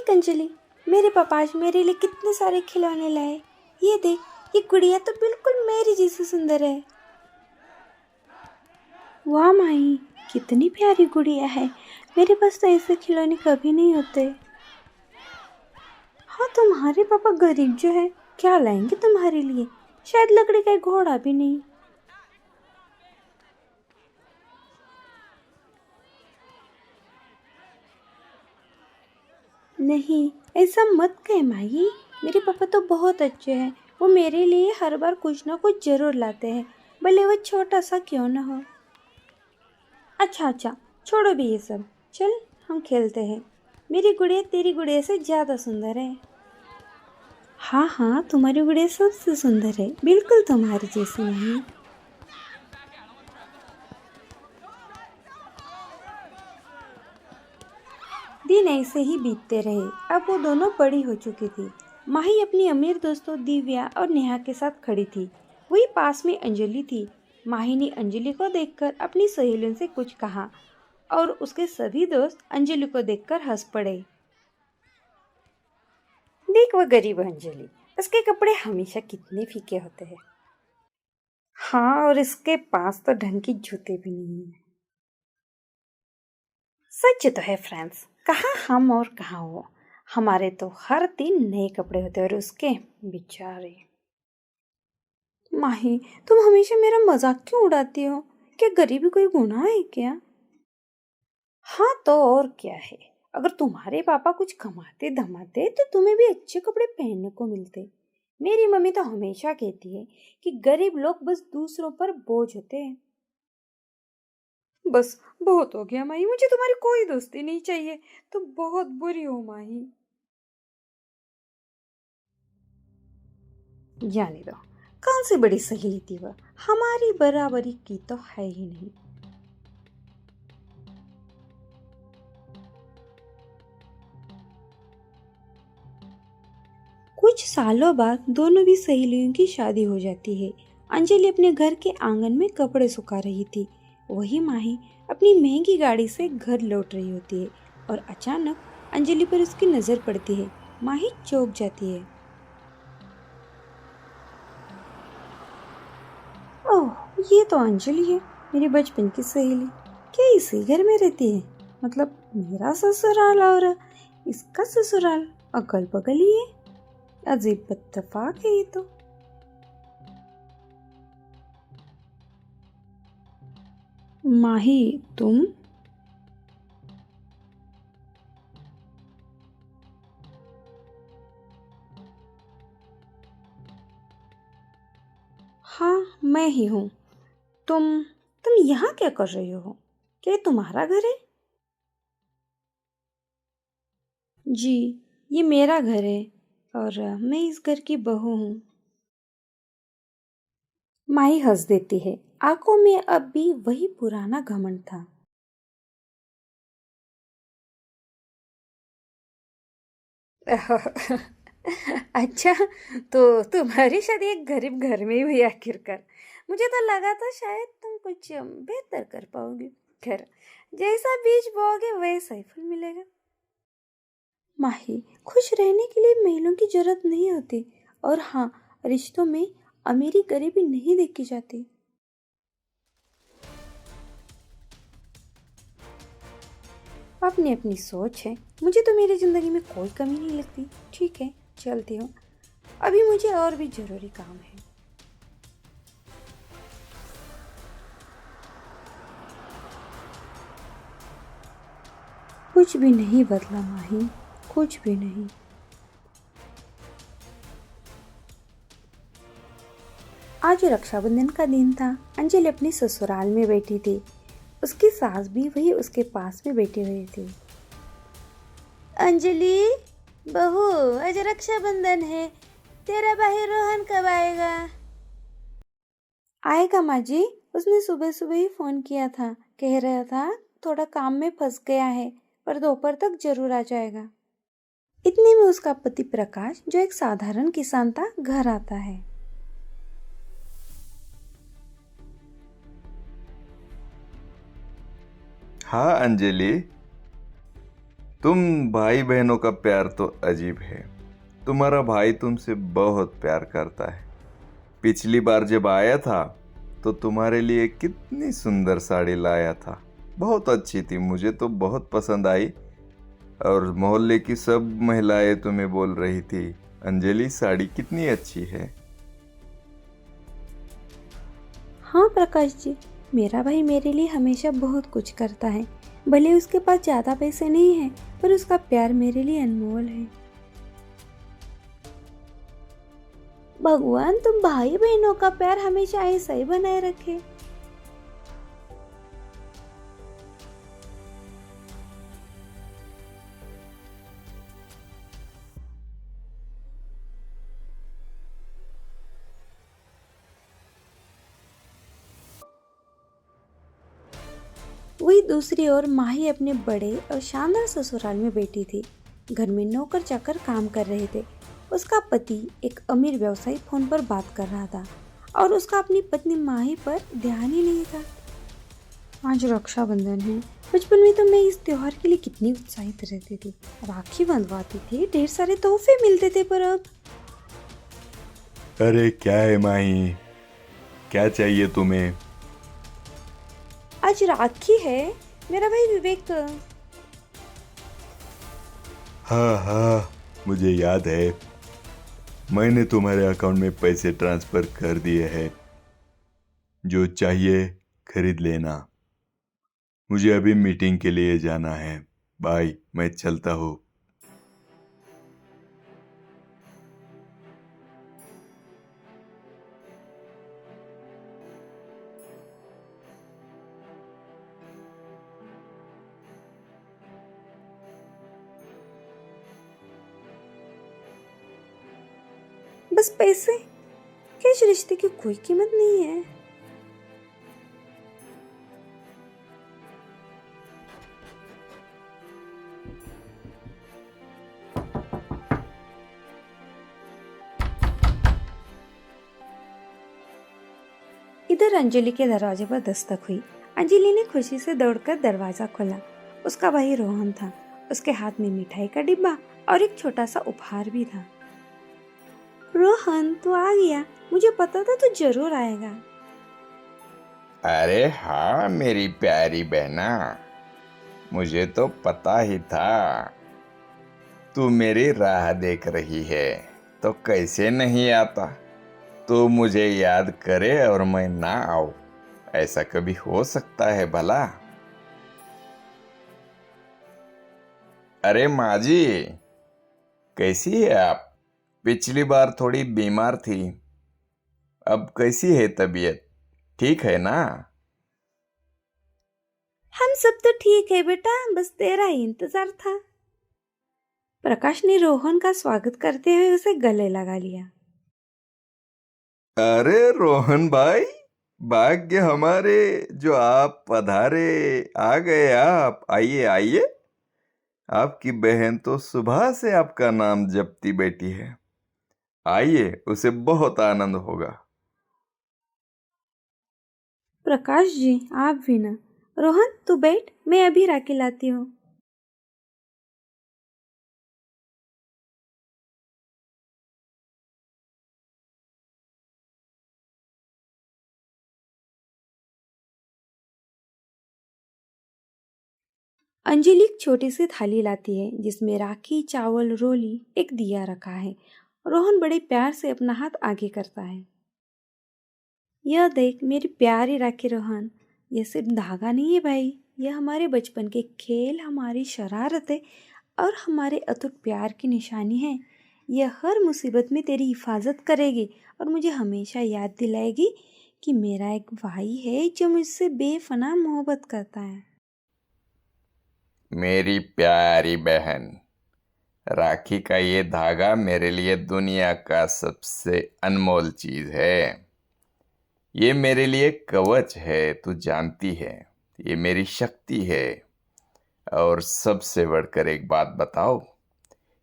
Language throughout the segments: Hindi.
देख अंजलि, मेरे पापा आज मेरे लिए कितने सारे खिलौने लाए। ये देख, ये गुड़िया तो बिल्कुल मेरी जैसी सुंदर है। वाह माही, कितनी प्यारी गुड़िया है। मेरे पास तो ऐसे खिलौने कभी नहीं होते। हाँ, तुम्हारे पापा गरीब जो है, क्या लाएंगे तुम्हारे लिए? शायद लकड़ी का एक घोड़ा भी नहीं। नहीं, ऐसा मत कह माही। मेरे पापा तो बहुत अच्छे हैं। वो मेरे लिए हर बार कुछ ना कुछ जरूर लाते हैं, भले वो छोटा सा क्यों ना हो। अच्छा अच्छा, छोड़ो भी ये सब। चल, हम खेलते हैं। मेरी गुड़िया तेरी गुड़िया से ज़्यादा सुंदर है। हाँ हाँ, तुम्हारी गुड़िया सबसे सुंदर है, बिल्कुल तुम्हारी जैसी नहीं। दिन ऐसे ही बीतते रहे। अब वो दोनों बड़ी हो चुकी थी। माही अपनी अमीर दोस्तों दिव्या और नेहा के साथ खड़ी थी। वही पास में अंजलि थी। माही ने अंजलि को देखकर अपनी सहेलियों से कुछ कहा और उसके सभी दोस्त अंजलि को देखकर हंस पड़े। देख, वो गरीब अंजलि, उसके कपड़े हमेशा कितने फीके होते हैं। हाँ, और इसके पास तो ढंग की जूते भी नहीं है। सच तो है फ्रेंड्स, कहाँ हम और कहाँ वो। हमारे तो हर दिन नए कपड़े होते और उसके बेचारे। माही, तुम हमेशा मेरा मजाक क्यों उड़ाती हो? क्या गरीबी कोई गुनाह है क्या? हाँ तो और क्या है। अगर तुम्हारे पापा कुछ कमाते धमाते तो तुम्हें भी अच्छे कपड़े पहनने को मिलते। मेरी मम्मी तो हमेशा कहती है कि गरीब लोग बस दूसरों पर बोझ होते हैं। बस, बहुत हो गया माही, मुझे तुम्हारी कोई दोस्ती नहीं चाहिए। तुम बहुत बुरी हो माही। जाने दो, कौन सी बड़ी सहेली थी वह, हमारी बराबरी की तो है ही नहीं। कुछ सालों बाद दोनों भी सहेलियों की शादी हो जाती है। अंजलि अपने घर के आंगन में कपड़े सुखा रही थी। वही माही अपनी महंगी गाड़ी से घर लौट रही होती है और अचानक अंजलि पर उसकी नजर पड़ती है। माही चौंक जाती है। ओह, ये तो अंजलि है, मेरी बचपन की सहेली। क्या इसी घर में रहती है? मतलब मेरा ससुराल और इसका ससुराल अगल बगल ही है। अजीब इत्तेफाक है ये तो। माही, तुम? हाँ, मैं ही हूँ। तुम यहाँ क्या कर रही हो? क्या ये तुम्हारा घर है? जी, ये मेरा घर है और मैं इस घर की बहू हूँ। माही हंस देती है। आंखों में अब भी वही पुराना घमंड था। अच्छा, तो तुम्हारी शादी एक गरीब घर में ही हुई आखिरकार। मुझे तो लगा था शायद तुम कुछ बेहतर कर पाओगी। खैर, जैसा बीज बोओगे वैसा ही फल मिलेगा। माही, खुश रहने के लिए मेलों की जरूरत नहीं होती। और हाँ, रिश्तों में अमीरी गरीबी नहीं देखी जाती। अपनी अपनी सोच है। मुझे तो मेरी जिंदगी में कोई कमी नहीं लगती। ठीक है, चलती हूँ। अभी मुझे और भी जरूरी काम है। कुछ भी नहीं बदला माही, कुछ भी नहीं। आज रक्षाबंधन का दिन था। अंजलि अपनी ससुराल में बैठी थी। उसकी सास भी वही उसके पास में बैठी हुई थी। अंजलि, बहू, आज रक्षाबंधन है। तेरा भाई रोहन कब आएगा? आएगा माँ जी। उसने सुबह सुबह ही फोन किया था। कह रहा था थोड़ा काम में फंस गया है, पर दोपहर तक जरूर आ जाएगा। इतने में उसका पति प्रकाश, जो एक साधारण किसान था, घर आता है। हाँ अंजलि, तुम भाई बहनों का प्यार तो अजीब है। तुम्हारा भाई तुमसे बहुत प्यार करता है। पिछली बार जब आया था तो तुम्हारे लिए कितनी सुंदर साड़ी लाया था। बहुत अच्छी थी, मुझे तो बहुत पसंद आई। और मोहल्ले की सब महिलाएं तुम्हें बोल रही थी, अंजलि साड़ी कितनी अच्छी है। हाँ प्रकाश जी, मेरा भाई मेरे लिए हमेशा बहुत कुछ करता है। भले उसके पास ज़्यादा पैसे नहीं हैं, पर उसका प्यार मेरे लिए अनमोल है। भगवान तुम भाई बहनों का प्यार हमेशा ऐसा ही बनाए रखे। वही दूसरी ओर माही अपने बड़े और शानदार ससुराल में बैठी थी। घर में नौकर चाकर काम कर रहे थे। उसका पति एक अमीर व्यवसायी फोन पर बात कर रहा था और उसका अपनी पत्नी माही पर ध्यान ही नहीं था। आज रक्षाबंधन है। बचपन में तो मैं इस त्योहार के लिए कितनी उत्साहित रहती थी। राखी बंधवाती थी, ढेर सारे तोहफे मिलते थे, पर अब अरे क्या है माही, क्या चाहिए तुम्हें? आज राखी है। मेरा भाई विवेक। हाँ हाँ, मुझे याद है। मैंने तुम्हारे अकाउंट में पैसे ट्रांसफर कर दिए हैं। जो चाहिए खरीद लेना। मुझे अभी मीटिंग के लिए जाना है। बाय, मैं चलता हूँ। बस पैसे, क्या इस रिश्ते की कोई कीमत नहीं है? इधर अंजलि के दरवाजे पर दस्तक हुई। अंजलि ने खुशी से दौड़कर दरवाजा खोला। उसका भाई रोहन था। उसके हाथ में मिठाई का डिब्बा और एक छोटा सा उपहार भी था। रोहन, तू आ गया। मुझे पता था तू जरूर आएगा। अरे हाँ मेरी प्यारी बहना, मुझे तो पता ही था तू मेरी राह देख रही है, तो कैसे नहीं आता। तू मुझे याद करे और मैं ना आऊं, ऐसा कभी हो सकता है भला? अरे माँ जी, कैसी है आप? पिछली बार थोड़ी बीमार थी, अब कैसी है तबीयत? ठीक है ना? हम सब तो ठीक है बेटा, बस तेरा ही इंतजार था। प्रकाश ने रोहन का स्वागत करते हुए उसे गले लगा लिया। अरे रोहन भाई, भाग्य हमारे जो आप पधारे। आ गए आप, आइए आइए। आपकी बहन तो सुबह से आपका नाम जपती बैठी है। आइए, उसे बहुत आनंद होगा। प्रकाश जी, आप भी ना। रोहन तू बैठ, मैं अभी राखी लाती हूँ। अंजलि एक छोटी सी थाली लाती है जिसमें राखी, चावल, रोली, एक दिया रखा है। रोहन बड़े प्यार से अपना हाथ आगे करता है। यह देख मेरी प्यारी राखी रोहन, यह सिर्फ धागा नहीं है भाई। यह हमारे बचपन के खेल, हमारी शरारतें और हमारे अटूट प्यार की निशानी है। यह हर मुसीबत में तेरी हिफाजत करेगी और मुझे हमेशा याद दिलाएगी कि मेरा एक भाई है जो मुझसे बेफना मोहब्बत करता है। मेरी प्यारी बहन, राखी का ये धागा मेरे लिए दुनिया का सबसे अनमोल चीज है। ये मेरे लिए कवच है, तू जानती है। ये मेरी शक्ति है। और सबसे बढ़कर एक बात बताओ,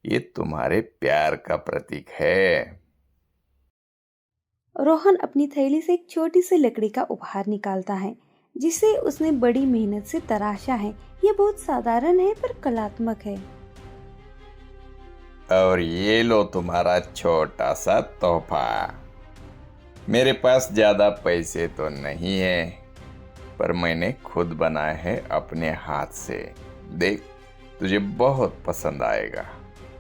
ये तुम्हारे प्यार का प्रतीक है। रोहन अपनी थैली से एक छोटी सी लकड़ी का उपहार निकालता है। जिसे उसने बड़ी मेहनत से तराशा है। ये बहुत साधारण है पर कलात्मक है। और ये लो तुम्हारा छोटा सा तोहफा। मेरे पास ज्यादा पैसे तो नहीं है, पर मैंने खुद बनाए हैं अपने हाथ से। देख, तुझे बहुत पसंद आएगा,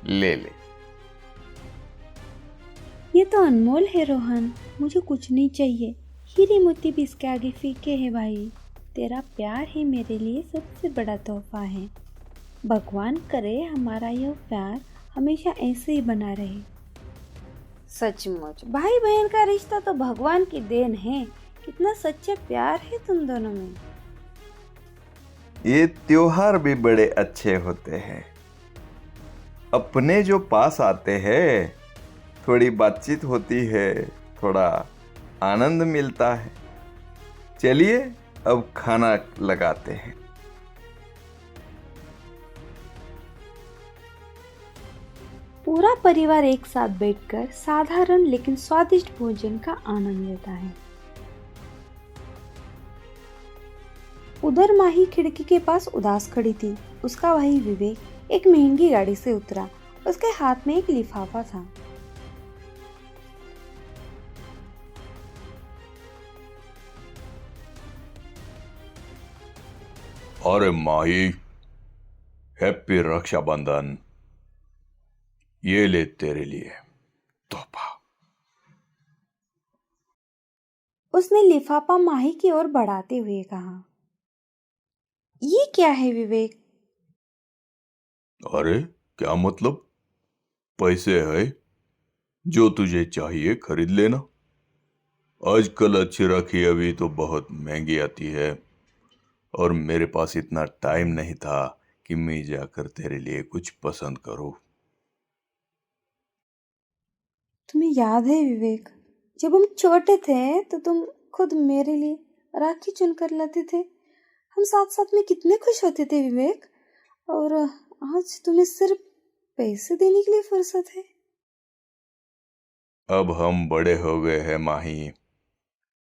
ले ले। ये तो अनमोल है रोहन, मुझे कुछ नहीं चाहिए। हीरे मोती भी इसके आगे फीके है भाई। तेरा प्यार ही मेरे लिए सबसे बड़ा तोहफा है। भगवान करे हमारा यह प्यार हमेशा ऐसे ही बना रहे। सचमुच भाई बहन का रिश्ता तो भगवान की देन है। कितना सच्चा प्यार है तुम दोनों में। ये त्योहार भी बड़े अच्छे होते हैं। अपने जो पास आते हैं, थोड़ी बातचीत होती है, थोड़ा आनंद मिलता है। चलिए अब खाना लगाते हैं। पूरा परिवार एक साथ बैठकर साधारण लेकिन स्वादिष्ट भोजन का आनंद लेता है। उधर माही खिड़की के पास उदास खड़ी थी। उसका भाई विवेक एक महंगी गाड़ी से उतरा। उसके हाथ में एक लिफाफा था। अरे माही, हैप्पी रक्षाबंधन। ये ले तेरे लिए तोहफा। उसने लिफाफा माही की ओर बढ़ाते हुए कहा, ये क्या है विवेक? अरे क्या मतलब? पैसे है, जो तुझे चाहिए खरीद लेना। आजकल अच्छी राखी अभी तो बहुत महंगी आती है, और मेरे पास इतना टाइम नहीं था कि मैं जाकर तेरे लिए कुछ पसंद करूं। तुम्हें याद है विवेक, जब हम छोटे थे तो तुम खुद मेरे लिए राखी चुनकर लाते थे। हम साथ साथ में कितने खुश होते थे विवेक। और आज तुम्हें सिर्फ पैसे देने के लिए फुर्सत है। अब हम बड़े हो गए हैं माही,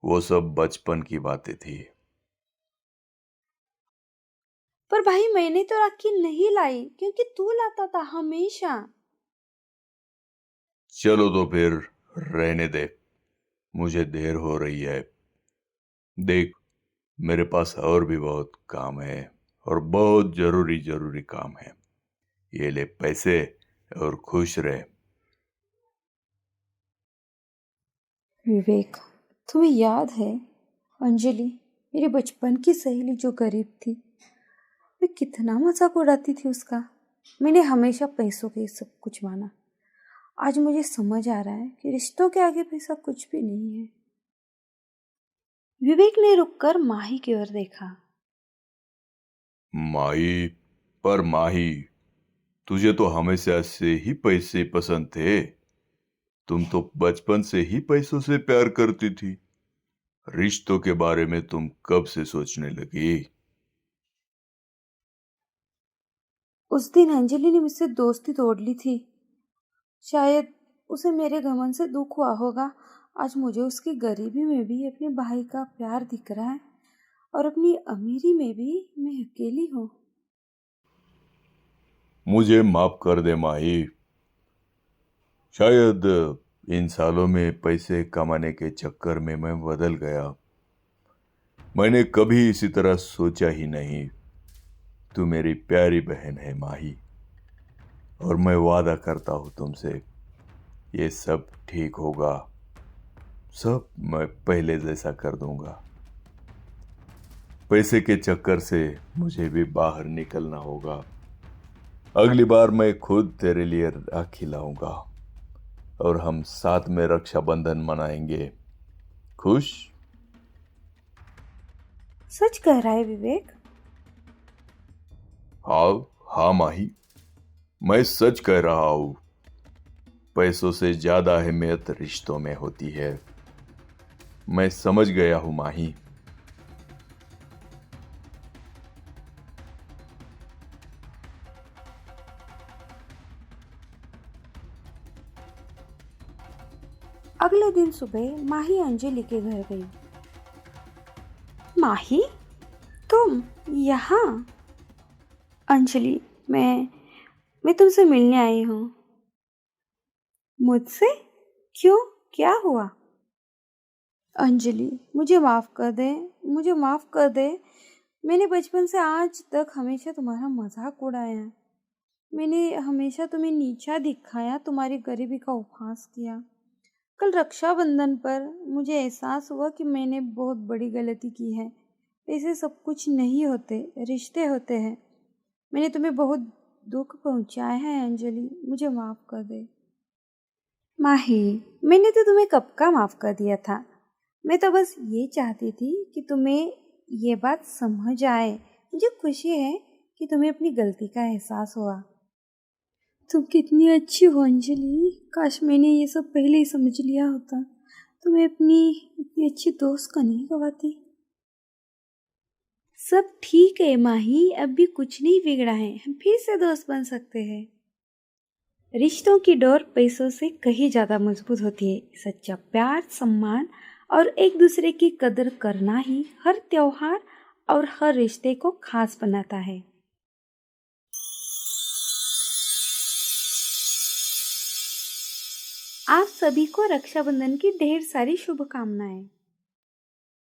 वो सब बचपन की बातें थी। पर भाई मैंने तो राखी नहीं लाई क्योंकि तू लाता था हमेशा। चलो तो फिर रहने दे, मुझे देर हो रही है। देख, मेरे पास और भी बहुत काम है, और बहुत जरूरी जरूरी काम है। ये ले पैसे और खुश रहे। विवेक, तुम्हें याद है अंजलि, मेरी बचपन की सहेली जो गरीब थी, वे कितना मजाक उड़ाती थी उसका। मैंने हमेशा पैसों के सब कुछ माना। आज मुझे समझ आ रहा है कि रिश्तों के आगे पैसा कुछ भी नहीं है। विवेक ने रुककर माही की ओर देखा। माही, पर माही, तुझे तो हमेशा से ही पैसे पसंद थे। तुम तो बचपन से ही पैसों से प्यार करती थी। रिश्तों के बारे में तुम कब से सोचने लगी? उस दिन अंजलि ने मुझसे दोस्ती तोड़ ली थी। शायद उसे मेरे घमंड से दुख हुआ होगा। आज मुझे उसकी गरीबी में भी अपने भाई का प्यार दिख रहा है, और अपनी अमीरी में भी मैं अकेली हूँ। मुझे माफ कर दे माही। शायद इन सालों में पैसे कमाने के चक्कर में मैं बदल गया। मैंने कभी इसी तरह सोचा ही नहीं। तू मेरी प्यारी बहन है माही, और मैं वादा करता हूं तुमसे, ये सब ठीक होगा। सब मैं पहले जैसा कर दूंगा। पैसे के चक्कर से मुझे भी बाहर निकलना होगा। अगली बार मैं खुद तेरे लिए राखी लाऊंगा, और हम साथ में रक्षाबंधन मनाएंगे। खुश? सच कह रहा है विवेक? हाँ हाँ माही, मैं सच कह रहा हूं। पैसों से ज्यादा अहमियत रिश्तों में होती है। मैं समझ गया हूं माही। अगले दिन सुबह माही अंजलि के घर गई। माही, तुम यहाँ? अंजलि, मैं तुमसे मिलने आई हूँ। मुझसे? क्यों, क्या हुआ? अंजलि, मुझे माफ़ कर दे, मुझे माफ़ कर दे। मैंने बचपन से आज तक हमेशा तुम्हारा मजाक उड़ाया। मैंने हमेशा तुम्हें नीचा दिखाया, तुम्हारी गरीबी का उपहास किया। कल रक्षाबंधन पर मुझे एहसास हुआ कि मैंने बहुत बड़ी गलती की है। पैसे सब कुछ नहीं होते, रिश्ते होते हैं। मैंने तुम्हें बहुत दुख पहुंचाया है अंजलि, मुझे माफ़ कर दे। माही, मैंने तो तुम्हें कब का माफ़ कर दिया था। मैं तो बस ये चाहती थी कि तुम्हें ये बात समझ आए। मुझे खुशी है कि तुम्हें अपनी गलती का एहसास हुआ। तुम कितनी अच्छी हो अंजलि, काश मैंने ये सब पहले ही समझ लिया होता तो मैं अपनी इतनी अच्छी दोस्त को नहीं गवाती। सब ठीक है माही, अब भी कुछ नहीं बिगड़ा है, हम फिर से दोस्त बन सकते हैं। रिश्तों की डोर पैसों से कहीं ज़्यादा मजबूत होती है। सच्चा प्यार, सम्मान और एक दूसरे की कदर करना ही हर त्योहार और हर रिश्ते को खास बनाता है। आप सभी को रक्षाबंधन की ढेर सारी शुभकामनाएं।